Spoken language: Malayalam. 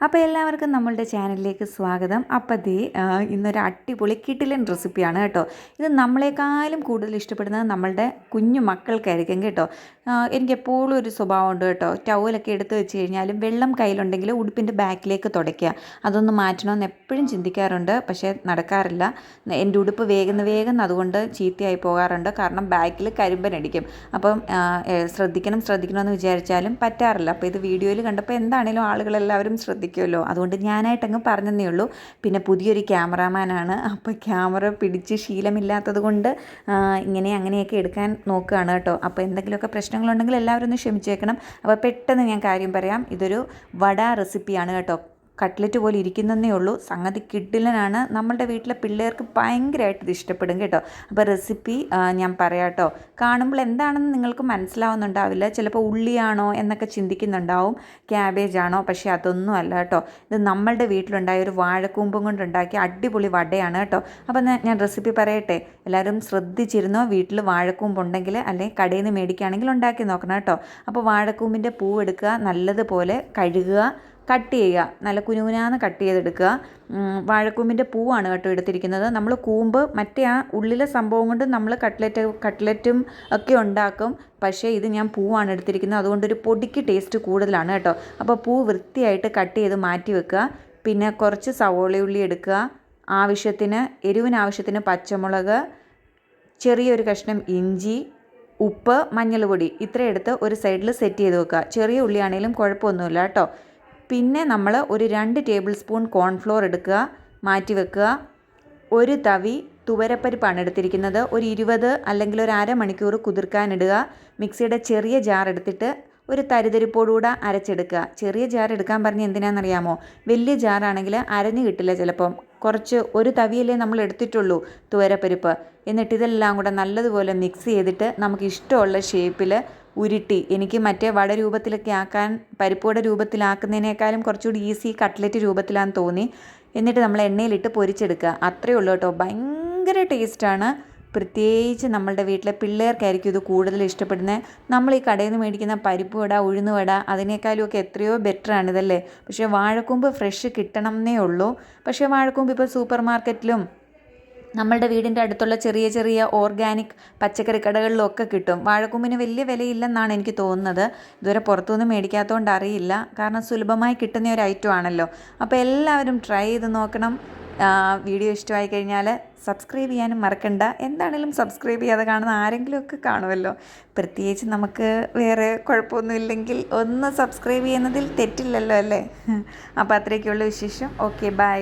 അപ്പോൾ എല്ലാവർക്കും നമ്മളുടെ ചാനലിലേക്ക് സ്വാഗതം. അപ്പോൾ ഇന്നൊരു അടിപൊളി കിടിലൻ റെസിപ്പിയാണ് കേട്ടോ. ഇത് നമ്മളെക്കാളും കൂടുതൽ ഇഷ്ടപ്പെടുന്നത് നമ്മളുടെ കുഞ്ഞു മക്കൾക്കായിരിക്കും കേട്ടോ. എനിക്കെപ്പോഴും ഒരു സ്വഭാവമുണ്ട് കേട്ടോ. ടവലൊക്കെ എടുത്ത് വെച്ച് കഴിഞ്ഞാലും വെള്ളം കയ്യിലുണ്ടെങ്കിൽ ഉടുപ്പിൻ്റെ ബാക്കിലേക്ക് തുടയ്ക്കുക. അതൊന്ന് മാറ്റണമെന്ന് എപ്പോഴും ചിന്തിക്കാറുണ്ട്, പക്ഷേ നടക്കാറില്ല. എൻ്റെ ഉടുപ്പ് വേഗം അതുകൊണ്ട് ചീത്തയായി പോകാറുണ്ട്. കാരണം ബാക്കിൽ കരിമ്പനടിക്കും. അപ്പം ശ്രദ്ധിക്കണമെന്ന് വിചാരിച്ചാലും പറ്റാറില്ല. അപ്പോൾ ഇത് വീഡിയോയിൽ കണ്ടപ്പോൾ എന്താണേലും ആളുകളെല്ലാവരും ശ്രദ്ധിക്കുമല്ലോ, അതുകൊണ്ട് ഞാനായിട്ടങ്ങ് പറഞ്ഞതേ ഉള്ളൂ. പിന്നെ പുതിയൊരു ക്യാമറാമാനാണ്, അപ്പോൾ ക്യാമറ പിടിച്ച് ശീലമില്ലാത്തത് കൊണ്ട് അങ്ങനെയൊക്കെ എടുക്കാൻ നോക്കുകയാണ് കേട്ടോ. അപ്പോൾ എന്തെങ്കിലുമൊക്കെ പ്രശ്നങ്ങളുണ്ടെങ്കിൽ എല്ലാവരും ഒന്ന് ക്ഷമിച്ചേക്കണം. അപ്പോൾ പെട്ടെന്ന് ഞാൻ കാര്യം പറയാം. ഇതൊരു വട റെസിപ്പിയാണ് കേട്ടോ. കട്ട്ലറ്റ് പോലെ ഇരിക്കുന്നതേ ഉള്ളൂ. സംഗതി കിഡിലനാണ്. നമ്മളുടെ വീട്ടിലെ പിള്ളേർക്ക് ഭയങ്കരമായിട്ട് ഇത് ഇഷ്ടപ്പെടും കേട്ടോ. അപ്പോൾ റെസിപ്പി ഞാൻ പറയാം കേട്ടോ. കാണുമ്പോൾ എന്താണെന്ന് നിങ്ങൾക്ക് മനസ്സിലാവുന്നുണ്ടാവില്ല. ചിലപ്പോൾ ഉള്ളിയാണോ എന്നൊക്കെ ചിന്തിക്കുന്നുണ്ടാവും, ക്യാബേജ് ആണോ. പക്ഷേ അതൊന്നും അല്ല കേട്ടോ. ഇത് നമ്മളുടെ വീട്ടിലുണ്ടായ ഒരു വാഴക്കൂമ്പും കൊണ്ടുണ്ടാക്കിയ അടിപൊളി വടയാണ് കേട്ടോ. അപ്പോൾ ഞാൻ റെസിപ്പി പറയട്ടെ. എല്ലാവരും ശ്രദ്ധിച്ചിരുന്നോ. വീട്ടിൽ വാഴക്കൂമ്പുണ്ടെങ്കിൽ അല്ലെങ്കിൽ കടയിൽ നിന്ന് മേടിക്കുകയാണെങ്കിൽ ഉണ്ടാക്കി നോക്കണം കേട്ടോ. അപ്പോൾ വാഴക്കൂമ്പിൻ്റെ പൂവെടുക്കുക, നല്ലതുപോലെ കഴുകുക, കട്ട് ചെയ്യുക, നല്ല കുനുകുനാന്ന് കട്ട് ചെയ്തെടുക്കുക. വാഴക്കൂമ്പിൻ്റെ പൂവാണ് കേട്ടോ എടുത്തിരിക്കുന്നത്. നമ്മൾ കൂമ്പ് മറ്റേ ആ ഉള്ളിലെ സംഭവം കൊണ്ട് നമ്മൾ കട്ട്ലറ്റും ഒക്കെ ഉണ്ടാക്കും. പക്ഷേ ഇത് ഞാൻ പൂവാണ് എടുത്തിരിക്കുന്നത്, അതുകൊണ്ടൊരു പൊടിക്ക് ടേസ്റ്റ് കൂടുതലാണ് കേട്ടോ. അപ്പോൾ പൂ വൃത്തിയായിട്ട് കട്ട് ചെയ്ത് മാറ്റി വെക്കുക. പിന്നെ കുറച്ച് സവോളയുള്ളി എടുക്കുക, എരിവിനാവശ്യത്തിന് പച്ചമുളക്, ചെറിയൊരു കഷ്ണം ഇഞ്ചി, ഉപ്പ്, മഞ്ഞൾ പൊടി, ഇത്രയും എടുത്ത് ഒരു സൈഡിൽ സെറ്റ് ചെയ്ത് വെക്കുക. ചെറിയ ഉള്ളിയാണെങ്കിലും കുഴപ്പമൊന്നുമില്ല കേട്ടോ. പിന്നെ നമ്മൾ ഒരു 2 ടേബിൾ സ്പൂൺ കോൺഫ്ലോർ എടുക്കുക, മാറ്റി വെക്കുക. ഒരു തവി തുവരപ്പരിപ്പാണ് എടുത്തിരിക്കുന്നത്. ഒരു 20 അല്ലെങ്കിൽ ഒരു അരമണിക്കൂർ കുതിർക്കാനിടുക. മിക്സിയുടെ ചെറിയ ജാർ എടുത്തിട്ട് ഒരു തരിതരിപ്പോടുകൂടെ അരച്ചെടുക്കുക. ചെറിയ ജാർ എടുക്കാൻ പറഞ്ഞ് എന്തിനാണെന്നറിയാമോ? വലിയ ജാറാണെങ്കിൽ അരഞ്ഞു കിട്ടില്ല ചിലപ്പം. ഒരു തവിയല്ലേ നമ്മൾ എടുത്തിട്ടുള്ളൂ തുവരപ്പരിപ്പ്. എന്നിട്ട് ഇതെല്ലാം കൂടെ നല്ലതുപോലെ മിക്സ് ചെയ്തിട്ട് നമുക്ക് ഇഷ്ടമുള്ള ഷേപ്പിൽ ഉരുട്ടി, എനിക്ക് മറ്റേ വട രൂപത്തിലൊക്കെ ആക്കാൻ, പരിപ്പുവട രൂപത്തിലാക്കുന്നതിനേക്കാളും കുറച്ചുകൂടി ഈസി കട്ട്ലറ്റ് രൂപത്തിലാണെന്ന് തോന്നി. എന്നിട്ട് നമ്മൾ എണ്ണയിലിട്ട് പൊരിച്ചെടുക്കുക. അത്രയേ ഉള്ളൂ കേട്ടോ. ഭയങ്കര ടേസ്റ്റാണ്. പ്രത്യേകിച്ച് നമ്മളുടെ വീട്ടിലെ പിള്ളേർക്കായിരിക്കും ഇത് കൂടുതൽ ഇഷ്ടപ്പെടുന്നത്. നമ്മൾ ഈ കടയിൽ നിന്ന് മേടിക്കുന്ന പരിപ്പ് വട, ഉഴുന്നുവട അതിനേക്കാളും ഒക്കെ എത്രയോ ബെറ്ററാണിതല്ലേ. പക്ഷേ വാഴക്കൂമ്പ് ഫ്രഷ് കിട്ടണം എന്നേ ഉള്ളൂ. പക്ഷേ വാഴക്കൂമ്പ് ഇപ്പോൾ സൂപ്പർ മാർക്കറ്റിലും നമ്മളുടെ വീടിൻ്റെ അടുത്തുള്ള ചെറിയ ഓർഗാനിക് പച്ചക്കറി കടകളിലൊക്കെ കിട്ടും. വാഴക്കൂമ്പിന് വലിയ വിലയില്ലെന്നാണ് എനിക്ക് തോന്നുന്നത്. ഇതുവരെ പുറത്തുനിന്ന് മേടിക്കാത്തതുകൊണ്ട് അറിയില്ല, കാരണം സുലഭമായി കിട്ടുന്ന ഒരു ഐറ്റം ആണല്ലോ. അപ്പോൾ എല്ലാവരും ട്രൈ ചെയ്ത് നോക്കണം. വീഡിയോ ഇഷ്ടമായി കഴിഞ്ഞാൽ സബ്സ്ക്രൈബ് ചെയ്യാനും മറക്കണ്ട. എന്താണെങ്കിലും സബ്സ്ക്രൈബ് ചെയ്യാതെ കാണുന്ന ആരെങ്കിലുമൊക്കെ കാണുമല്ലോ. പ്രത്യേകിച്ച് നമുക്ക് വേറെ കുഴപ്പമൊന്നുമില്ലെങ്കിൽ ഒന്ന് സബ്സ്ക്രൈബ് ചെയ്യുന്നതിൽ തെറ്റില്ലല്ലോ അല്ലേ. അപ്പോൾ അത്രയൊക്കെയുള്ള വിശേഷം. Okay, by.